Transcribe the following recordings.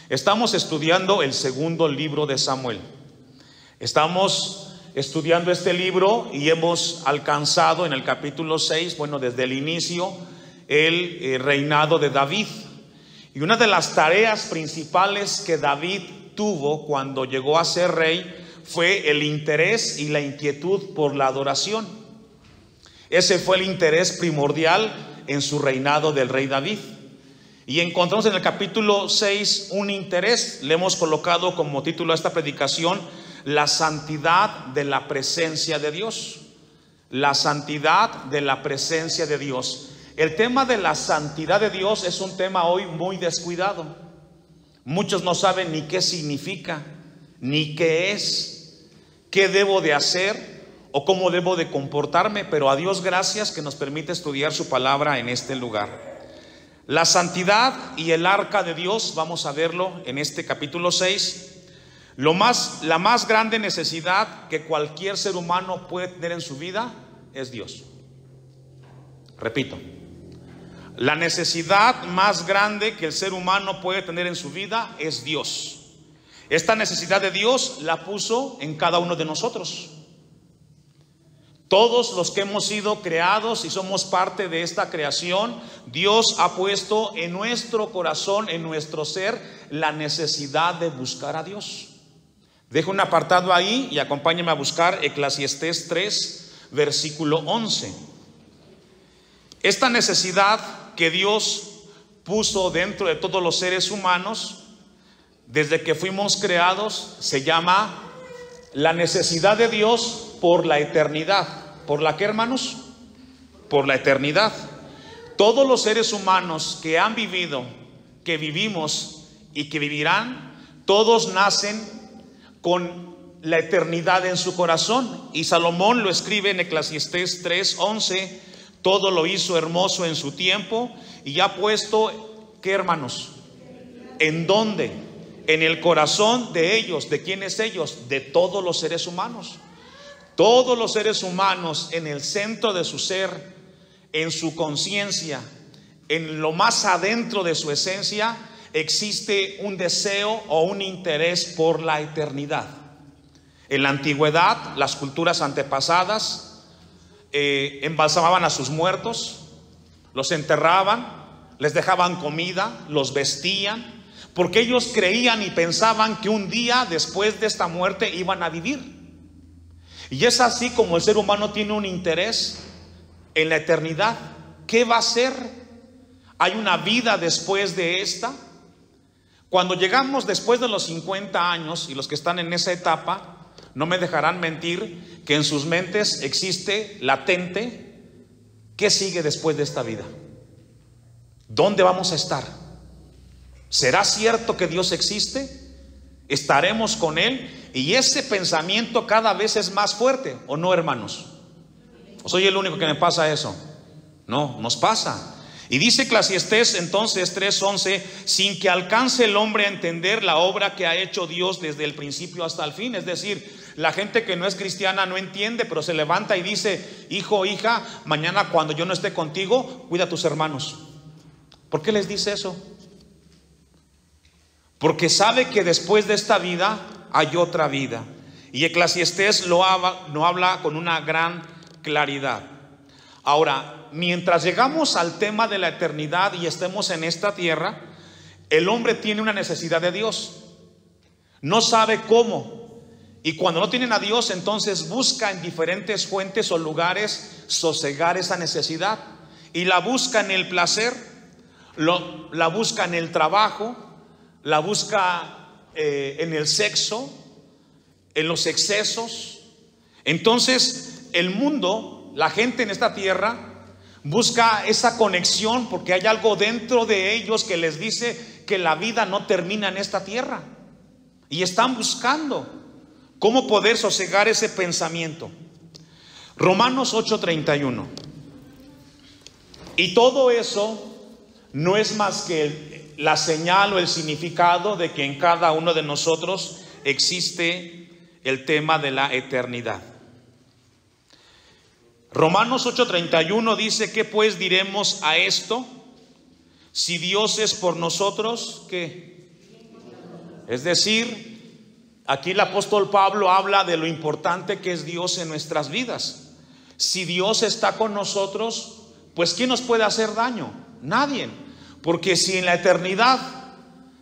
Estamos estudiando el segundo libro de Samuel. Estamos estudiando este libro y hemos alcanzado en el capítulo 6, bueno, desde el inicio, el reinado de David. Y una de las tareas principales que David tuvo cuando llegó a ser rey fue el interés y la inquietud por la adoración. Ese fue el interés primordial en su reinado del rey David. Y encontramos en el capítulo 6 un interés. Le hemos colocado como título a esta predicación: la santidad de la presencia de Dios. La santidad de la presencia de Dios. El tema de la santidad de Dios es un tema hoy muy descuidado. Muchos no saben ni qué significa, ni qué es, qué debo de hacer o cómo debo de comportarme, pero a Dios gracias que nos permite estudiar su palabra en este lugar. La santidad y el arca de Dios, vamos a verlo en este capítulo 6. La más grande necesidad que cualquier ser humano puede tener en su vida es Dios. Repito, la necesidad más grande que el ser humano puede tener en su vida es Dios. Esta necesidad de Dios la puso en cada uno de nosotros. Todos los que hemos sido creados y somos parte de esta creación, Dios ha puesto en nuestro corazón, en nuestro ser, la necesidad de buscar a Dios. Dejo un apartado ahí y acompáñenme a buscar Eclesiastés 3, versículo 11. Esta necesidad que Dios puso dentro de todos los seres humanos, desde que fuimos creados, se llama la necesidad de Dios por la eternidad. ¿Por la qué, hermanos? Por la eternidad. Todos los seres humanos que han vivido, que vivimos y que vivirán, todos nacen con la eternidad en su corazón. Y Salomón lo escribe en Eclesiastés 3:11: todo lo hizo hermoso en su tiempo y ha puesto, ¿qué, hermanos? ¿En dónde? En el corazón de ellos. ¿De quiénes ellos? De todos los seres humanos. Todos los seres humanos, en el centro de su ser, en su conciencia, en lo más adentro de su esencia, existe un deseo o un interés por la eternidad. En la antigüedad, las culturas antepasadas embalsamaban a sus muertos, los enterraban, les dejaban comida, los vestían, porque ellos creían y pensaban que un día después de esta muerte iban a vivir. Y es así como el ser humano tiene un interés en la eternidad. ¿Qué va a ser? ¿Hay una vida después de esta? Cuando llegamos después de los 50 años, y los que están en esa etapa no me dejarán mentir, que en sus mentes existe latente: ¿qué sigue después de esta vida? ¿Dónde vamos a estar? ¿Será cierto que Dios existe? ¿Estaremos con Él? Y ese pensamiento cada vez es más fuerte, ¿o no, hermanos? ¿O soy el único que me pasa eso? No, nos pasa. Y dice Eclesiastés entonces 3:11: sin que alcance el hombre a entender la obra que ha hecho Dios desde el principio hasta el fin. Es decir, la gente que no es cristiana no entiende, pero se levanta y dice: hijo, hija, mañana cuando yo no esté contigo, cuida a tus hermanos. ¿Por qué les dice eso? Porque sabe que después de esta vida hay otra vida. Y Eclesiastés lo habla con una gran claridad. Ahora, mientras llegamos al tema de la eternidad y estemos en esta tierra, el hombre tiene una necesidad de Dios. No sabe cómo. Y cuando no tienen a Dios, entonces busca en diferentes fuentes o lugares sosegar esa necesidad. Y la busca en el placer, la busca en el trabajo, la busca en el sexo, en los excesos. Entonces el mundo, la gente en esta tierra, busca esa conexión porque hay algo dentro de ellos que les dice que la vida no termina en esta tierra. Y están buscando cómo poder sosegar ese pensamiento. Romanos 8:31. Y todo eso no es más que la señal o el significado de que en cada uno de nosotros existe el tema de la eternidad. Romanos 8:31 dice: ¿qué pues diremos a esto? Si Dios es por nosotros, ¿qué? Es decir, aquí el apóstol Pablo habla de lo importante que es Dios en nuestras vidas. Si Dios está con nosotros, pues ¿quién nos puede hacer daño? Nadie. Porque si en la eternidad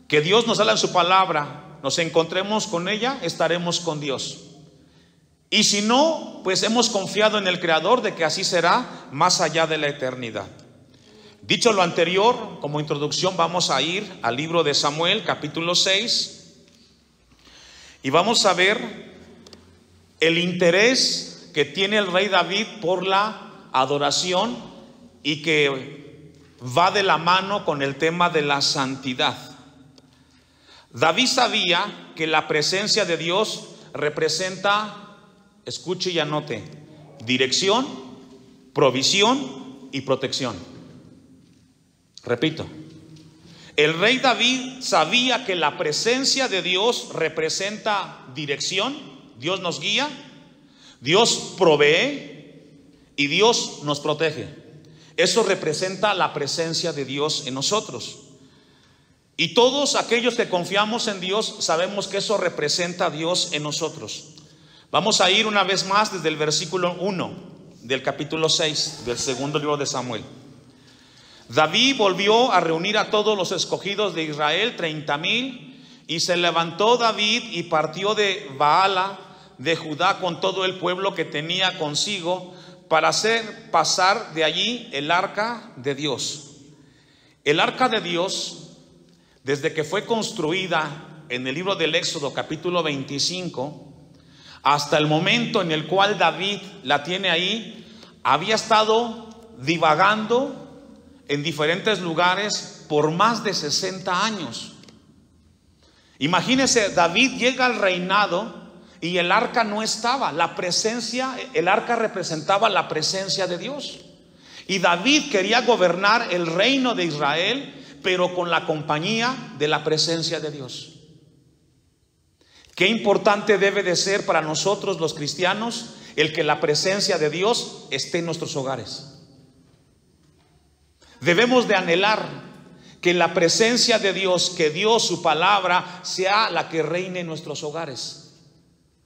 que Dios nos habla en su palabra, nos encontremos con ella, estaremos con Dios. Y si no, pues hemos confiado en el Creador de que así será más allá de la eternidad. Dicho lo anterior, como introducción, vamos a ir al libro de Samuel, capítulo 6, y vamos a ver el interés que tiene el rey David por la adoración y que va de la mano con el tema de la santidad. David sabía que la presencia de Dios representa, escuche y anote, dirección, provisión y protección. Repito, el rey David sabía que la presencia de Dios representa dirección, Dios nos guía, Dios provee y Dios nos protege. Eso representa la presencia de Dios en nosotros. Y todos aquellos que confiamos en Dios sabemos que eso representa a Dios en nosotros. Vamos a ir una vez más desde el versículo 1 del capítulo 6 del segundo libro de Samuel. David volvió a reunir a todos los escogidos de Israel, 30,000, y se levantó David y partió de Baala de Judá con todo el pueblo que tenía consigo para hacer pasar de allí el arca de Dios. El arca de Dios, desde que fue construida en el libro del Éxodo capítulo 25, hasta el momento en el cual David la tiene ahí, había estado divagando en diferentes lugares por más de 60 años. Imagínense, David llega al reinado y el arca no estaba. La presencia, el arca representaba la presencia de Dios. Y David quería gobernar el reino de Israel, pero con la compañía de la presencia de Dios. Qué importante debe de ser para nosotros los cristianos el que la presencia de Dios esté en nuestros hogares. Debemos de anhelar que la presencia de Dios, que Dios, su palabra, sea la que reine en nuestros hogares.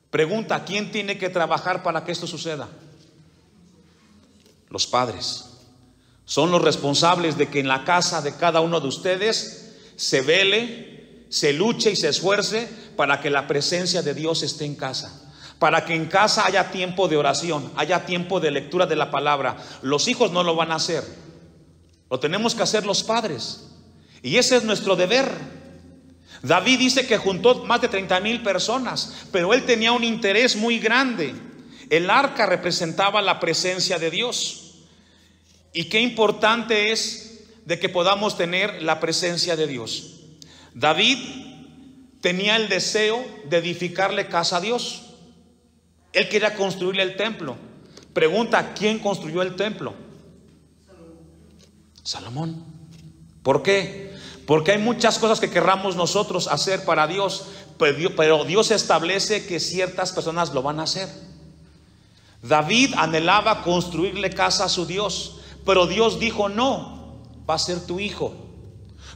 Pregunta, ¿quién tiene que trabajar para que esto suceda? Los padres. Son los responsables de que en la casa de cada uno de ustedes se vele, se luche y se esfuerce para que la presencia de Dios esté en casa. Para que en casa haya tiempo de oración, haya tiempo de lectura de la palabra. Los hijos no lo van a hacer. Lo tenemos que hacer los padres. Y ese es nuestro deber. David dice que juntó más de 30,000 personas, pero él tenía un interés muy grande. El arca representaba la presencia de Dios. Y qué importante es de que podamos tener la presencia de Dios. David tenía el deseo de edificarle casa a Dios. Él quería construirle el templo. Pregunta, ¿quién construyó el templo? Salomón. ¿Por qué? Porque hay muchas cosas que querramos nosotros hacer para Dios, pero Dios establece que ciertas personas lo van a hacer. David anhelaba construirle casa a su Dios, pero Dios dijo: no, va a ser tu hijo.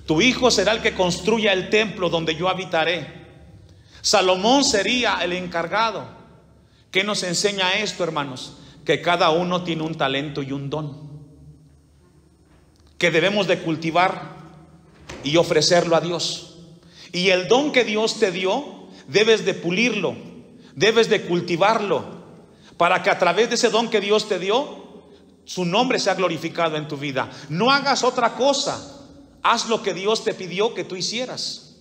Tu hijo será el que construya el templo donde yo habitaré. Salomón sería el encargado. ¿Qué nos enseña esto, hermanos? Que cada uno tiene un talento y un don que debemos de cultivar y ofrecerlo a Dios. Y el don que Dios te dio, debes de pulirlo, debes de cultivarlo, para que a través de ese don que Dios te dio, su nombre sea glorificado en tu vida. No hagas otra cosa, haz lo que Dios te pidió que tú hicieras.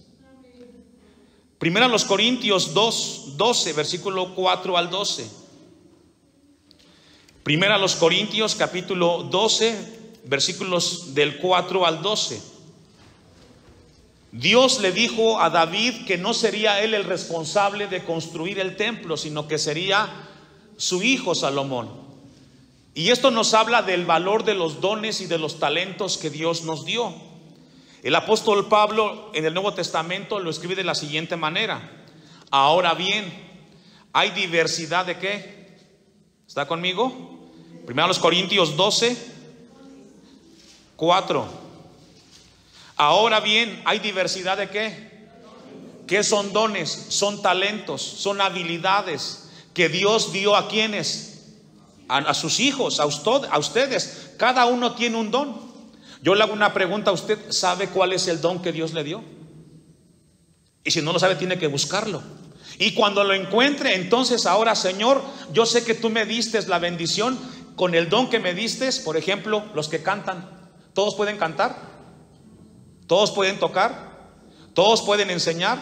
Primera los Corintios 12, versículo 4 al 12. Primera los Corintios capítulo 12, versículos del 4 al 12. Dios le dijo a David que no sería él el responsable de construir el templo, sino que sería su hijo Salomón. Y esto nos habla del valor de los dones y de los talentos que Dios nos dio. El apóstol Pablo en el Nuevo Testamento lo escribe de la siguiente manera: ahora bien, hay diversidad de ¿qué? ¿Está conmigo? Primero los Corintios 12, 4. Ahora bien, hay diversidad de ¿qué? ¿Qué son dones? Son talentos, son habilidades que Dios dio a quienes, a sus hijos, a ustedes. Cada uno tiene un don. Yo le hago una pregunta: ¿usted sabe cuál es el don que Dios le dio? Y si no lo sabe, tiene que buscarlo. Y cuando lo encuentre, entonces ahora, Señor, yo sé que tú me diste la bendición con el don que me diste. Por ejemplo, los que cantan, ¿todos pueden cantar? ¿Todos pueden tocar? ¿Todos pueden enseñar?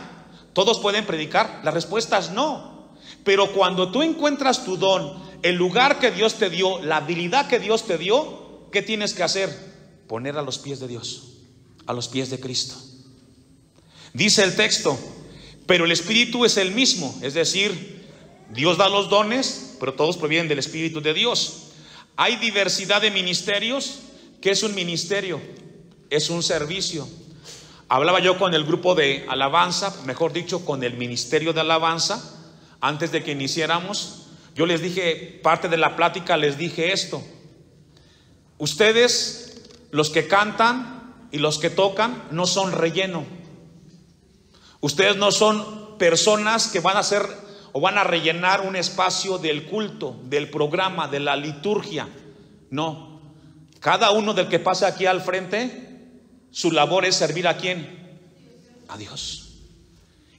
¿Todos pueden predicar? La respuesta es no. Pero cuando tú encuentras tu don, el lugar que Dios te dio, la habilidad que Dios te dio, ¿qué tienes que hacer? Poner a los pies de Dios, a los pies de Cristo. Dice el texto: pero el Espíritu es el mismo. Es decir, Dios da los dones, pero todos provienen del Espíritu de Dios. Hay diversidad de ministerios. ¿Qué es un ministerio? Es un servicio. Hablaba yo con el grupo de alabanza, mejor dicho, con el ministerio de alabanza, antes de que iniciáramos. Yo les dije, parte de la plática les dije esto: ustedes, los que cantan y los que tocan, no son relleno. Ustedes no son personas que van a hacer o van a rellenar un espacio del culto, del programa, de la liturgia. No. Cada uno del que pase aquí al frente, su labor es servir ¿a quién? A Dios.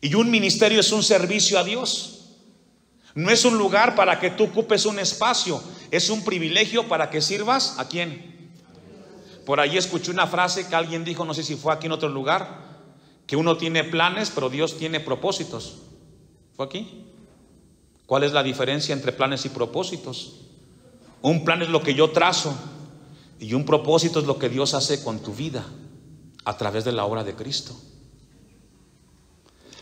Y un ministerio es un servicio a Dios. No es un lugar para que tú ocupes un espacio, es un privilegio para que sirvas ¿a quién? Por ahí escuché una frase que alguien dijo, no sé si fue aquí en otro lugar, que uno tiene planes, pero Dios tiene propósitos. ¿Fue aquí? ¿Cuál es la diferencia entre planes y propósitos? Un plan es lo que yo trazo, y un propósito es lo que Dios hace con tu vida a través de la obra de Cristo.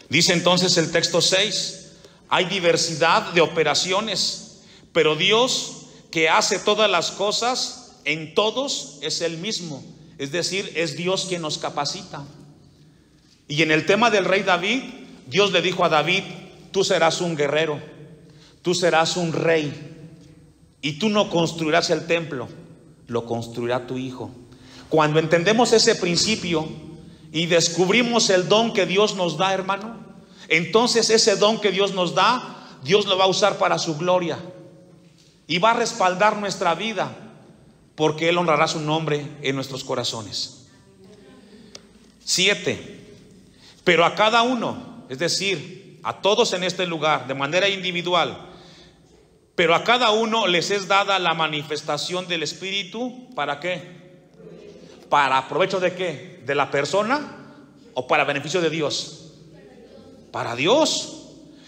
Dice entonces el texto 6: hay diversidad de operaciones, pero Dios, que hace todas las cosas en todos, es el mismo. Es decir, es Dios quien nos capacita. Y en el tema del rey David, Dios le dijo a David: tú serás un guerrero, tú serás un rey, y tú no construirás el templo, lo construirá tu hijo. Cuando entendemos ese principio y descubrimos el don que Dios nos da, hermano, entonces ese don que Dios nos da, Dios lo va a usar para su gloria y va a respaldar nuestra vida, porque Él honrará su nombre en nuestros corazones. 7. Pero a cada uno, es decir, a todos en este lugar, de manera individual, pero a cada uno les es dada la manifestación del Espíritu. ¿Para qué? ¿Para provecho de qué? ¿De la persona o para beneficio de Dios? Para Dios.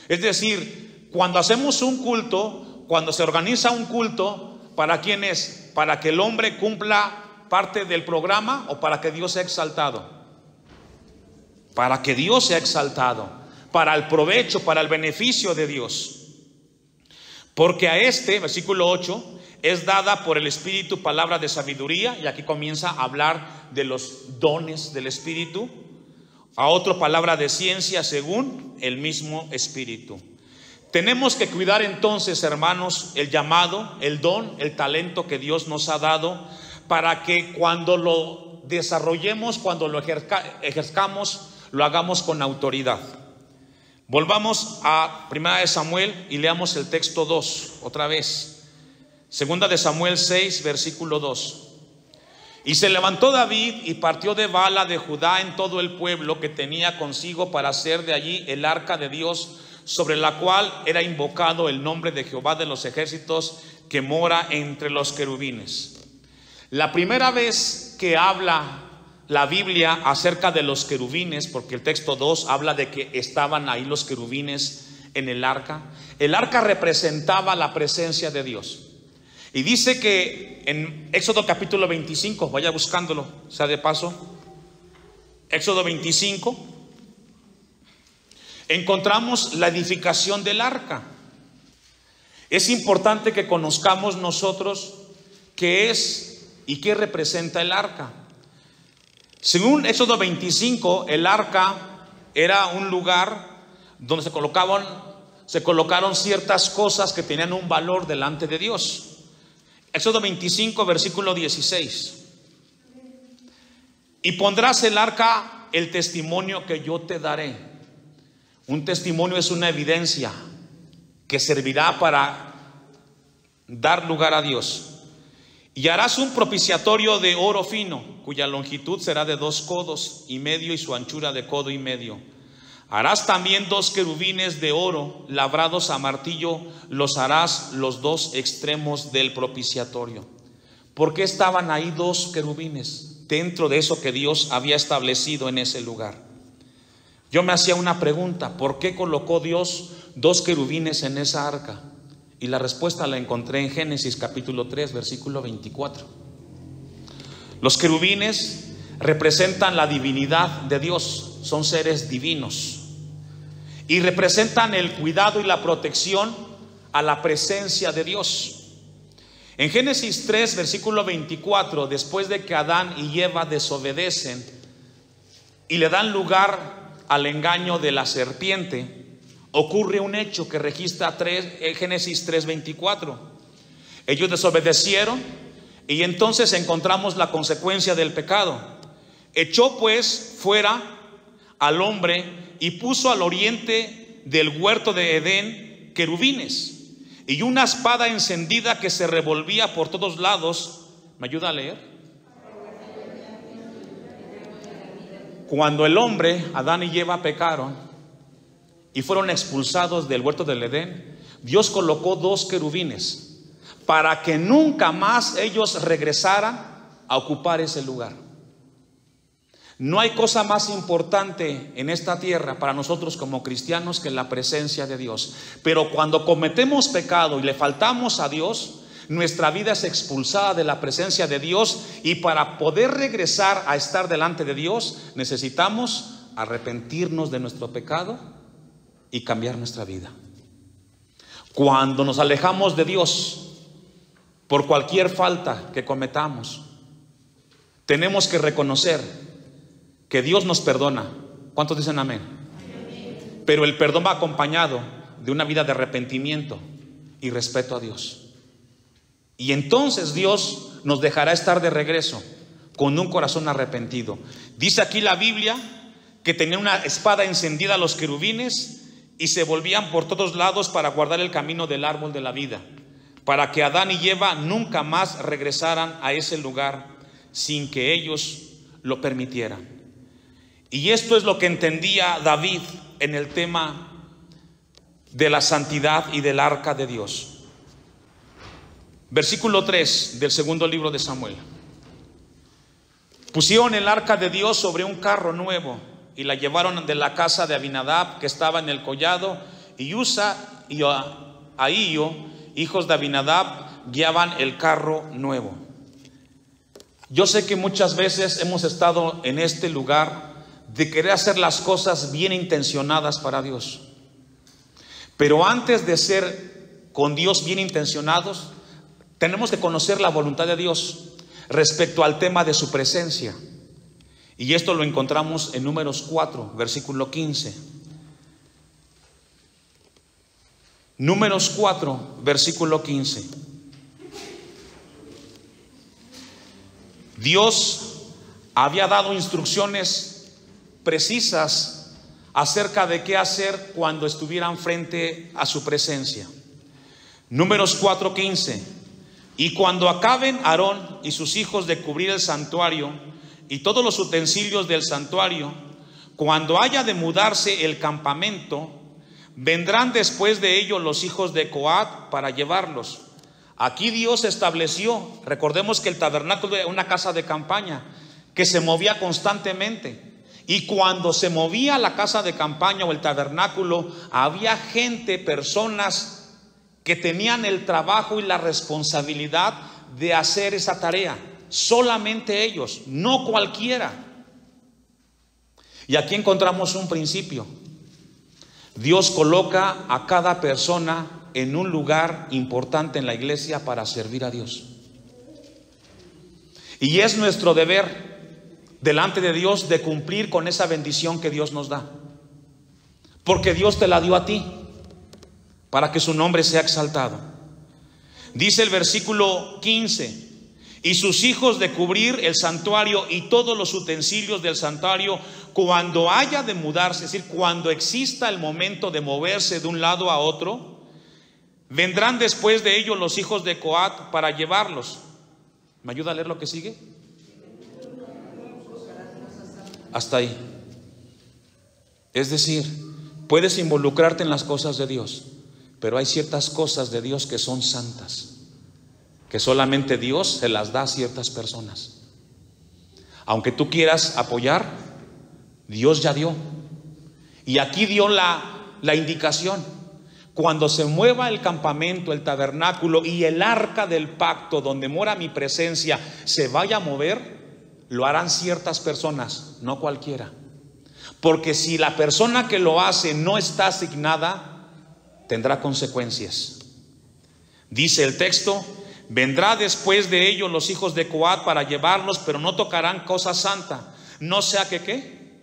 Es decir, cuando hacemos un culto, cuando se organiza un culto, ¿para quién es? ¿Para que el hombre cumpla parte del programa o para que Dios sea exaltado? Para que Dios sea exaltado, para el provecho, para el beneficio de Dios. Porque a este, versículo 8, es dada por el Espíritu palabra de sabiduría, y aquí comienza a hablar de los dones del Espíritu. A otro, palabra de ciencia según el mismo Espíritu. Tenemos que cuidar entonces, hermanos, el llamado, el don, el talento que Dios nos ha dado, para que cuando lo desarrollemos, cuando lo ejerzcamos, lo hagamos con autoridad. Volvamos a 1 Samuel y leamos el texto 2 otra vez. 2 Samuel 6, versículo 2. Y se levantó David y partió de Bala de Judá en todo el pueblo que tenía consigo, para hacer de allí el arca de Dios, sobre la cual era invocado el nombre de Jehová de los ejércitos, que mora entre los querubines. La primera vez que habla la Biblia acerca de los querubines, porque el texto 2 habla de que estaban ahí los querubines en el arca. El arca representaba la presencia de Dios. Y dice que en Éxodo capítulo 25, vaya buscándolo, sea de paso, Éxodo 25, encontramos la edificación del arca. Es importante que conozcamos nosotros qué es y qué representa el arca. Según Éxodo 25, el arca era un lugar donde se colocaron ciertas cosas que tenían un valor delante de Dios. Éxodo 25, versículo 16. Y pondrás el arca el testimonio que yo te daré. Un testimonio es una evidencia que servirá para dar lugar a Dios. Y harás un propiciatorio de oro fino, cuya longitud será de 2 codos y medio y su anchura de codo y medio. Harás también 2 querubines de oro labrados a martillo, los harás los 2 extremos del propiciatorio. ¿Por qué estaban ahí 2 querubines dentro de eso que Dios había establecido en ese lugar? Yo me hacía una pregunta: ¿por qué colocó Dios 2 querubines en esa arca? Y la respuesta la encontré en Génesis capítulo 3, versículo 24. Los querubines representan la divinidad de Dios, son seres divinos, y representan el cuidado y la protección a la presencia de Dios. En Génesis 3, versículo 24, después de que Adán y Eva desobedecen y le dan lugar al engaño de la serpiente, ocurre un hecho que registra Génesis 3:24. Ellos desobedecieron y entonces encontramos la consecuencia del pecado. Echó pues fuera al hombre y puso al oriente del huerto de Edén querubines y una espada encendida que se revolvía por todos lados. ¿Me ayuda a leer? Cuando el hombre, Adán y Eva, pecaron y fueron expulsados del huerto del Edén, Dios colocó 2 querubines para que nunca más ellos regresaran a ocupar ese lugar. No hay cosa más importante en esta tierra para nosotros como cristianos que la presencia de Dios. Pero cuando cometemos pecado y le faltamos a Dios, nuestra vida es expulsada de la presencia de Dios, y para poder regresar a estar delante de Dios necesitamos arrepentirnos de nuestro pecado y cambiar nuestra vida. Cuando nos alejamos de Dios por cualquier falta que cometamos, tenemos que reconocer que Dios nos perdona. ¿Cuántos dicen amén? Amén. Pero el perdón va acompañado de una vida de arrepentimiento y respeto a Dios. Y entonces Dios nos dejará estar de regreso con un corazón arrepentido. Dice aquí la Biblia que tenían una espada encendida los querubines y se volvían por todos lados para guardar el camino del árbol de la vida, para que Adán y Eva nunca más regresaran a ese lugar sin que ellos lo permitieran. Y esto es lo que entendía David en el tema de la santidad y del arca de Dios. Versículo 3 del segundo libro de Samuel. Pusieron el arca de Dios sobre un carro nuevo y la llevaron de la casa de Abinadab, que estaba en el collado, y Usa y Ahío, hijos de Abinadab, guiaban el carro nuevo. Yo sé que muchas veces hemos estado en este lugar de querer hacer las cosas bien intencionadas para Dios, pero antes de ser con Dios bien intencionados, tenemos que conocer la voluntad de Dios respecto al tema de su presencia. Y esto lo encontramos en Números 4, versículo 15. Números 4, versículo 15. Dios había dado instrucciones precisas acerca de qué hacer cuando estuvieran frente a su presencia. Números 4, 15. Y cuando acaben Aarón y sus hijos de cubrir el santuario y todos los utensilios del santuario, cuando haya de mudarse el campamento, vendrán después de ello los hijos de Coat para llevarlos. Aquí Dios estableció, recordemos que el tabernáculo era una casa de campaña que se movía constantemente, y cuando se movía la casa de campaña o el tabernáculo, había gente, personas que tenían el trabajo y la responsabilidad de hacer esa tarea. Solamente ellos, no cualquiera. Y aquí encontramos un principio. Dios coloca a cada persona en un lugar importante en la iglesia para servir a Dios. Y es nuestro deber delante de Dios de cumplir con esa bendición que Dios nos da, porque Dios te la dio a ti para que su nombre sea exaltado. Dice el versículo 15: y sus hijos de cubrir el santuario y todos los utensilios del santuario cuando haya de mudarse, es decir, cuando exista el momento de moverse de un lado a otro. Vendrán después de ellos los hijos de Coat para llevarlos. ¿Me ayuda a leer lo que sigue? Hasta ahí. Es decir, puedes involucrarte en las cosas de Dios, pero hay ciertas cosas de Dios que son santas, que solamente Dios se las da a ciertas personas. Aunque tú quieras apoyar, Dios ya dio. Y aquí dio la indicación. Cuando se mueva el campamento, el tabernáculo y el arca del pacto donde mora mi presencia se vaya a mover, lo harán ciertas personas, no cualquiera. Porque si la persona que lo hace no está asignada, tendrá consecuencias. Dice el texto: vendrá después de ellos los hijos de Coat para llevarlos, pero no tocarán cosa santa, no sea que ¿qué?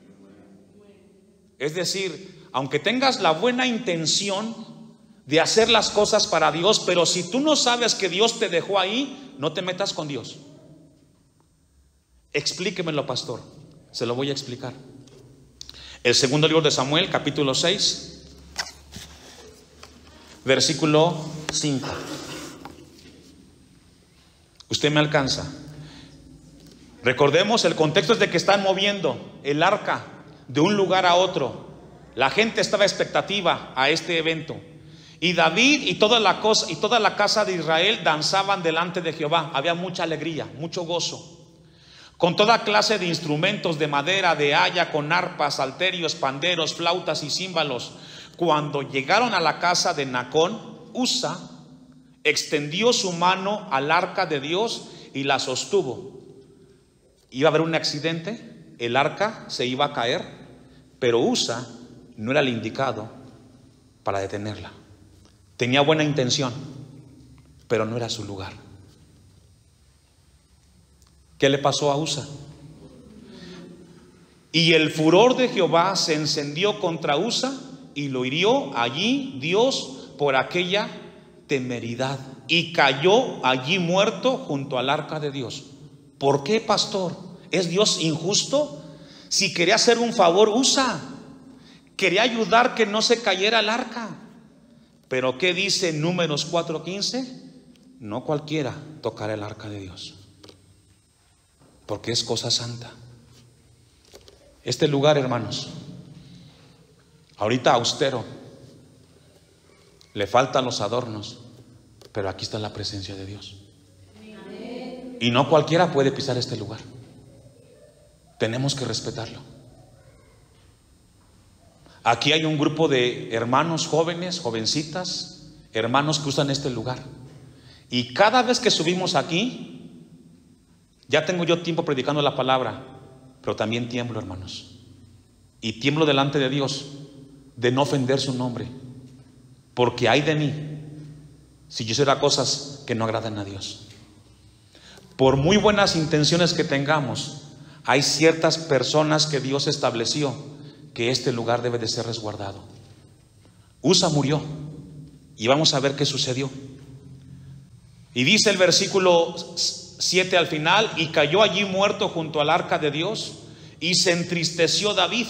Es decir, aunque tengas la buena intención de hacer las cosas para Dios, pero si tú no sabes que Dios te dejó ahí, no te metas con Dios. Explíquemelo, pastor. Se lo voy a explicar. El segundo libro de Samuel, capítulo 6, versículo 5. Usted me alcanza. Recordemos, el contexto es de que están moviendo el arca de un lugar a otro. La gente estaba expectativa a este evento. Y David y toda la casa de Israel danzaban delante de Jehová. Había mucha alegría, mucho gozo, con toda clase de instrumentos de madera, de haya, con arpas, salterios, panderos, flautas y címbalos. Cuando llegaron a la casa de Nacón, Usa extendió su mano al arca de Dios y la sostuvo. Iba a haber un accidente, el arca se iba a caer, pero Usa no era el indicado para detenerla. Tenía buena intención, pero no era su lugar. ¿Qué le pasó a Usa? Y el furor de Jehová se encendió contra Usa y lo hirió allí Dios por aquella temeridad, y cayó allí muerto junto al arca de Dios. ¿Por qué, pastor? ¿Es Dios injusto? Si quería hacer un favor, Usa quería ayudar que no se cayera el arca. Pero ¿qué dice Números 4:15? No cualquiera tocará el arca de Dios, porque es cosa santa. Este lugar, hermanos, ahorita austero, le faltan los adornos, pero aquí está la presencia de Dios. Y no cualquiera puede pisar este lugar. Tenemos que respetarlo. Aquí hay un grupo de hermanos jóvenes, jovencitas, hermanos que usan este lugar. Y cada vez que subimos aquí, ya tengo yo tiempo predicando la palabra, pero también tiemblo, hermanos. Y tiemblo delante de Dios de no ofender su nombre, porque hay de mí si yo hiciera cosas que no agradan a Dios. Por muy buenas intenciones que tengamos, hay ciertas personas que Dios estableció que este lugar debe de ser resguardado. Usa murió y vamos a ver qué sucedió. Y dice el versículo 7 al final: y cayó allí muerto junto al arca de Dios, y se entristeció David.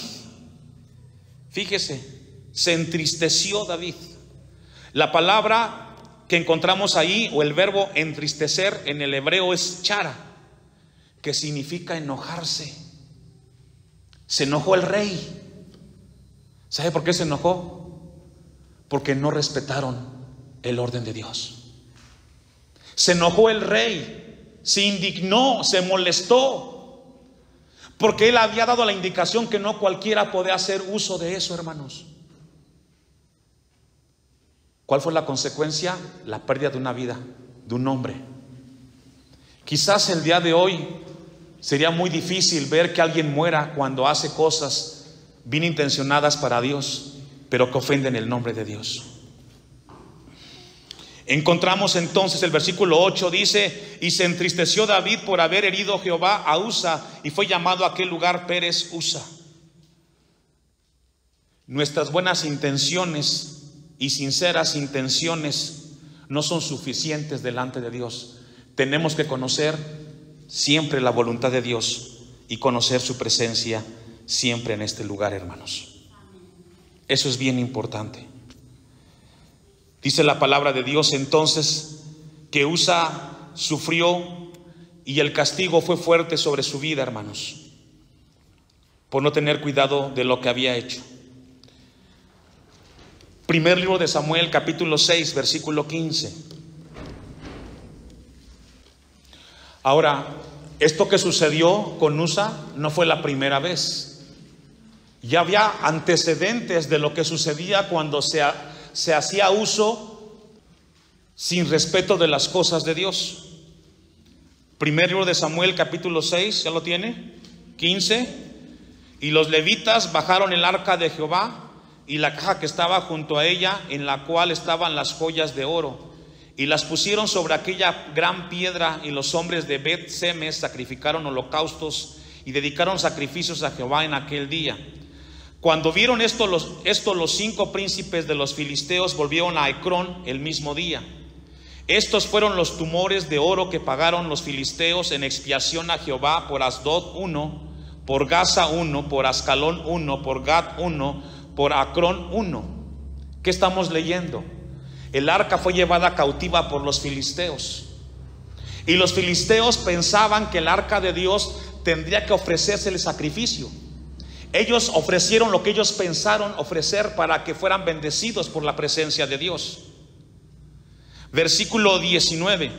Fíjese, se entristeció David. La palabra que encontramos ahí, o el verbo entristecer, en el hebreo es chara, que significa enojarse. Se enojó el rey. ¿Sabe por qué se enojó? Porque no respetaron el orden de Dios. Se enojó el rey, se indignó, se molestó, porque él había dado la indicación que no cualquiera podía hacer uso de eso, hermanos. ¿Cuál fue la consecuencia? La pérdida de una vida, de un hombre. Quizás el día de hoy sería muy difícil ver que alguien muera cuando hace cosas bien intencionadas para Dios, pero que ofenden el nombre de Dios. Encontramos entonces el versículo 8, dice: y se entristeció David por haber herido Jehová a Usa, y fue llamado a aquel lugar Pérez Usa. Nuestras buenas intenciones y sinceras intenciones no son suficientes delante de Dios. Tenemos que conocer siempre la voluntad de Dios y conocer su presencia siempre en este lugar, hermanos. Eso es bien importante. Dice la palabra de Dios entonces que Usa sufrió y el castigo fue fuerte sobre su vida, hermanos, por no tener cuidado de lo que había hecho. Primer libro de Samuel, capítulo 6, versículo 15. Ahora, esto que sucedió con Usa no fue la primera vez. Ya había antecedentes de lo que sucedía cuando se hacía uso sin respeto de las cosas de Dios. Primer libro de Samuel, capítulo 6, ¿ya lo tiene? 15. Y los levitas bajaron el arca de Jehová y la caja que estaba junto a ella, en la cual estaban las joyas de oro, y las pusieron sobre aquella gran piedra, y los hombres de Bet-Semes sacrificaron holocaustos y dedicaron sacrificios a Jehová en aquel día. Cuando vieron esto los 5 príncipes de los filisteos volvieron a Ecrón el mismo día. Estos fueron los tumores de oro que pagaron los filisteos en expiación a Jehová por Asdod 1, por Gaza 1, por Ascalón 1, por Gat 1, por Acrón 1. ¿Qué estamos leyendo? El arca fue llevada cautiva por los filisteos, y los filisteos pensaban que el arca de Dios tendría que ofrecerse el sacrificio. Ellos ofrecieron lo que ellos pensaron ofrecer para que fueran bendecidos por la presencia de Dios. Versículo 19.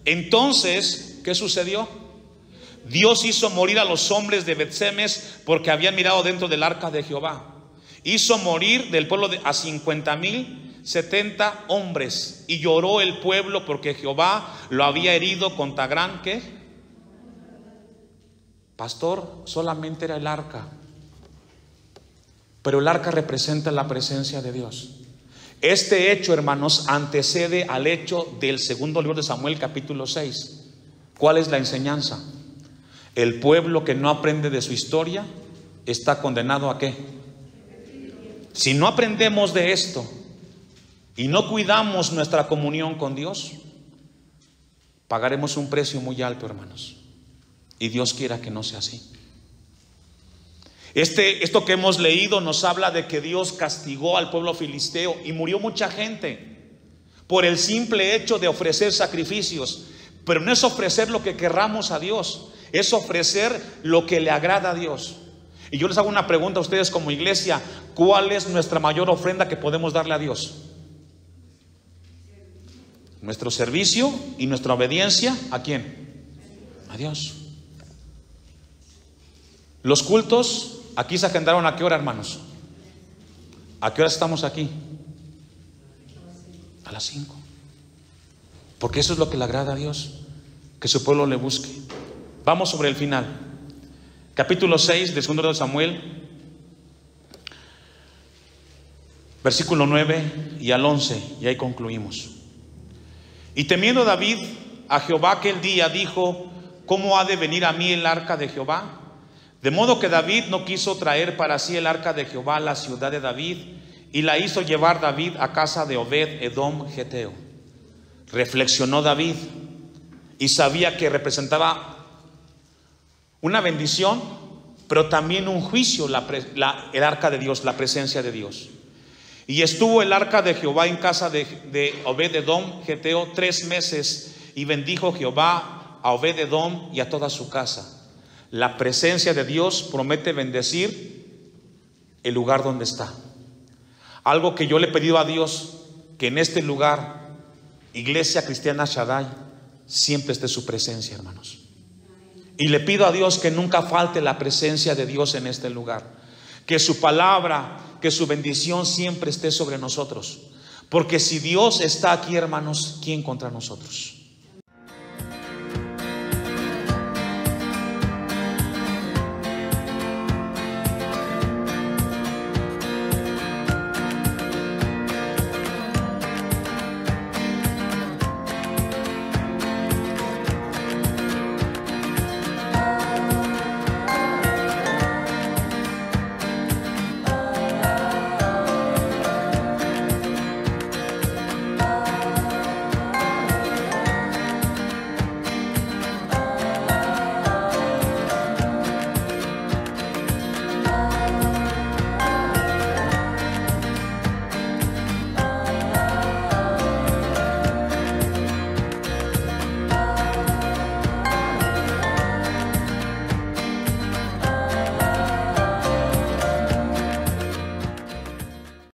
Entonces, ¿qué sucedió? Dios hizo morir a los hombres de Bet-Semes porque habían mirado dentro del arca de Jehová. Hizo morir del pueblo a 50,070 hombres, y lloró el pueblo porque Jehová lo había herido contra gran, ¿qué? Pastor, solamente era el arca, pero el arca representa la presencia de Dios. Este hecho, hermanos, antecede al hecho del segundo libro de Samuel, capítulo 6. ¿Cuál es la enseñanza? El pueblo que no aprende de su historia está condenado ¿a qué? Si no aprendemos de esto y no cuidamos nuestra comunión con Dios, pagaremos un precio muy alto, hermanos. Y Dios quiera que no sea así. Esto que hemos leído nos habla de que Dios castigó al pueblo filisteo y murió mucha gente por el simple hecho de ofrecer sacrificios. Pero no es ofrecer lo que querramos a Dios, es ofrecer lo que le agrada a Dios. Y yo les hago una pregunta a ustedes como iglesia: ¿cuál es nuestra mayor ofrenda que podemos darle a Dios? Nuestro servicio y nuestra obediencia, ¿a quién? A Dios. Los cultos aquí se agendaron ¿a qué hora, hermanos? ¿A qué hora estamos aquí? A las 5. Porque eso es lo que le agrada a Dios, que su pueblo le busque. Vamos sobre el final. Capítulo 6 de 2 de Samuel, versículo 9 y al 11, y ahí concluimos. Y temiendo David a Jehová aquel día, dijo: ¿cómo ha de venir a mí el arca de Jehová? De modo que David no quiso traer para sí el arca de Jehová a la ciudad de David, y la hizo llevar David a casa de Obed Edom Geteo. Reflexionó David y sabía que representaba una bendición, pero también un juicio, el arca de Dios, la presencia de Dios. Y estuvo el arca de Jehová en casa de Obed Edom Geteo 3 meses, y bendijo Jehová a Obed Edom y a toda su casa. La presencia de Dios promete bendecir el lugar donde está. Algo que yo le he pedido a Dios, que en este lugar, Iglesia Cristiana Shaddai, siempre esté su presencia, hermanos. Y le pido a Dios que nunca falte la presencia de Dios en este lugar, que su palabra, que su bendición siempre esté sobre nosotros. Porque si Dios está aquí, hermanos, ¿quién contra nosotros?